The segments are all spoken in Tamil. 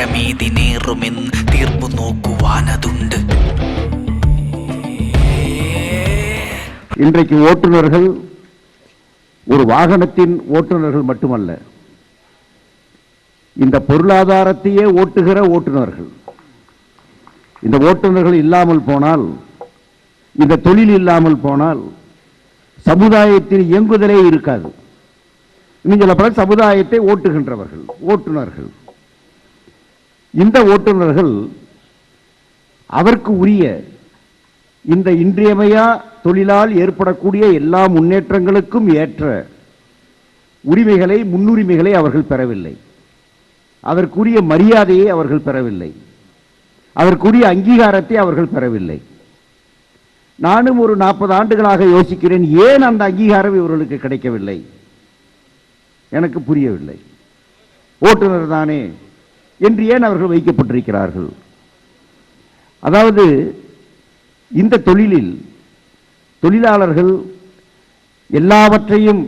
പരമീതി നേറുമെന്ന് തീർപ്പു നോക്കുവാനതുണ്ട്. இன்றைக்கு ஓட்டுநர்கள் ஒரு வாகனத்தின் ஓட்டுநர்கள் மட்டுமல்ல, இந்த பொருளாதாரத்தையே ஓட்டுகிற ஓட்டுநர்கள். இந்த ஓட்டுநர்கள் இல்லாமல் போனால், இந்த தொழில் இல்லாமல் போனால் சமுதாயத்தின் இயங்குதலே இருக்காது. இன்னும் சமுதாயத்தை ஓட்டுகின்றவர்கள் ஓட்டுநர்கள். இந்த ஓட்டுநர்கள் அவருக்கு உரிய இந்த இன்றியமையா தொழிலால் ஏற்படக்கூடிய எல்லா முன்னேற்றங்களுக்கும் ஏற்ற உரிமைகளை, முன்னுரிமைகளை அவர்கள் பெறவில்லை. அதற்குரிய மரியாதையை அவர்கள் பெறவில்லை. அதற்குரிய அங்கீகாரத்தை அவர்கள் பெறவில்லை. நானும் ஒரு 40 ஆண்டுகளாக யோசிக்கிறேன், ஏன் அந்த அங்கீகாரம் இவர்களுக்கு கிடைக்கவில்லை? எனக்கு புரியவில்லை. ஓட்டுநர் தானே என்று ஏன் அவர்கள் வைக்கப்பட்டிருக்கிறார்கள்? அதாவது இந்த தொழிலில் தொழிலாளர்கள் எல்லாவற்றையும்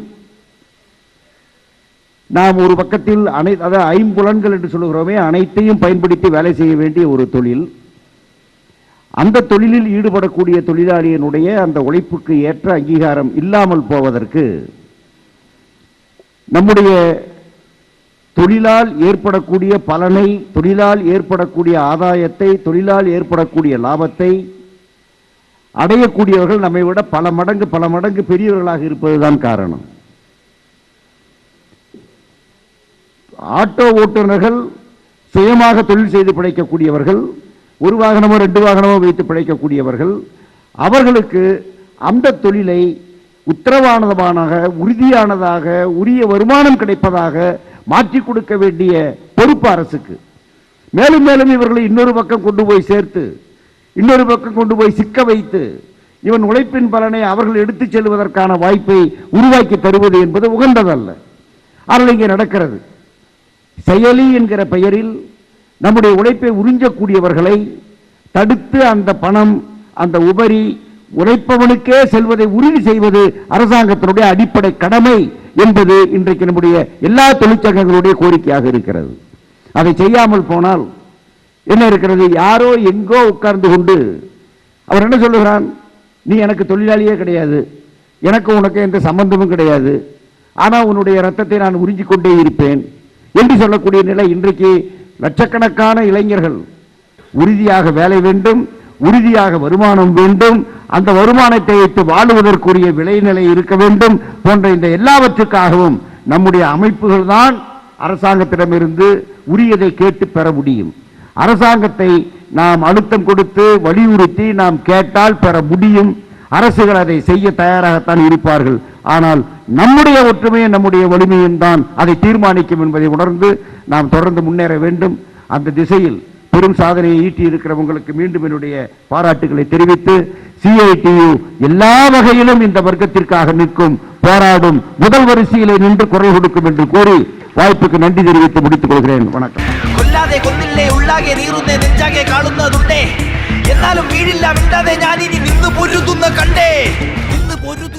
நாம் ஒரு பக்கத்தில் அதாவது ஐம்புலன்கள் என்று சொல்லுகிறோமே, அனைத்தையும் பயன்படுத்தி வேலை செய்ய வேண்டிய ஒரு தொழில். அந்த தொழிலில் ஈடுபடக்கூடிய தொழிலாளியினுடைய அந்த உழைப்புக்கு ஏற்ற அங்கீகாரம் இல்லாமல் போவதற்கு நம்முடைய தொழிலால் ஏற்படக்கூடிய பலனை, தொழிலால் ஏற்படக்கூடிய ஆதாயத்தை, தொழிலால் ஏற்படக்கூடிய லாபத்தை அடையக்கூடியவர்கள் நம்மை விட பல மடங்கு பெரியவர்களாக இருப்பதுதான் காரணம். ஆட்டோ ஓட்டுநர்கள் சுயமாக தொழில் செய்து பிழைக்கக்கூடியவர்கள், ஒரு வாகனமோ 2 வாகனமோ வைத்து பிழைக்கக்கூடியவர்கள். அவர்களுக்கு அந்த தொழிலை உத்தரவாதமானதாக, உறுதியானதாக, உரிய வருமானம் கிடைப்பதாக மாற்றி கொடுக்க வேண்டிய பொறுப்பு அரசுக்கு. மேலும் மேலும் இவர்களை இன்னொரு பக்கம் கொண்டு போய் சேர்த்து, இன்னொரு பக்கம் கொண்டு போய் சிக்க வைத்து, இவன் உழைப்பின் பலனை அவர்கள் எடுத்துச் செல்வதற்கான வாய்ப்பை உருவாக்கி தருவது என்பது உகந்ததல்ல. ஆனால் இங்கே நடக்கிறது. செயலி என்கிற பெயரில் நம்முடைய உழைப்பை உறிஞ்சக்கூடியவர்களை தடுத்து அந்த பணம், அந்த உபரி உழைப்பவனுக்கே செல்வதை உறுதி செய்வது அரசாங்கத்தினுடைய அடிப்படை கடமை என்பது இன்றைக்கு நம்முடைய எல்லா தொழிற்சங்கங்களுடைய கோரிக்கையாக இருக்கிறது. அதை செய்யாமல் போனால் என்ன இருக்கிறது? யாரோ எங்கோ உட்கார்ந்து கொண்டு அவர் என்ன சொல்லுகிறான்? நீ எனக்கு தொழிலாளியே கிடையாது, எனக்கு உனக்கு எந்த சம்பந்தமும் கிடையாது, ஆனால் உன்னுடைய ரத்தத்தை நான் உறிஞ்சிக் கொண்டே இருப்பேன் என்று சொல்லக்கூடிய நிலை இன்றைக்கு லட்சக்கணக்கான இளைஞர்கள் உறுதியாக வேலை வேண்டும், உறுதியாக வருமானம் வேண்டும், அந்த வருமானத்தை வைத்து வாழுவதற்குரிய விளைநிலை இருக்க வேண்டும் போன்ற இந்த எல்லாவற்றுக்காகவும் நம்முடைய அமைப்புகள் தான் அரசாங்கத்திடமிருந்து உரியதை கேட்டு பெற முடியும். அரசாங்கத்தை நாம் அழுத்தம் கொடுத்து வலியுறுத்தி நாம் கேட்டால் பெற முடியும். அரசுகள் அதை செய்ய தயாராகத்தான் இருப்பார்கள். ஆனால் நம்முடைய ஒற்றுமையும் நம்முடைய வலிமையும் தான் அதை தீர்மானிக்கும் என்பதை உணர்ந்து நாம் தொடர்ந்து முன்னேற வேண்டும். அந்த திசையில் பெரும் சாதனையை ஈட்டி இருக்கிறவங்களுக்கு மீண்டும் என்னுடைய பாராட்டுகளை தெரிவித்து, CITU எல்லா வகையிலும் இந்த வர்க்கத்திற்காக நிற்கும், போராடும், முதல் வரிசையிலே நின்று குரல் கொடுக்கும் என்று கூறி வாய்ப்புக்கு நன்றி தெரிவித்து முடித்துக் கொள்கிறேன். வணக்கம். കൊല്ലാതെ കൊന്നില്ലേ ഉള്ളാകെ നീറുന്നേ നെഞ്ചാകെ കാണുന്നതുണ്ടേ, എന്നാലും വീഴില്ല വിണ്ടാതെ ഞാനിനി നിന്ന് പൊരുതുന്ന കണ്ടേ, നിന്ന് പൊരുതു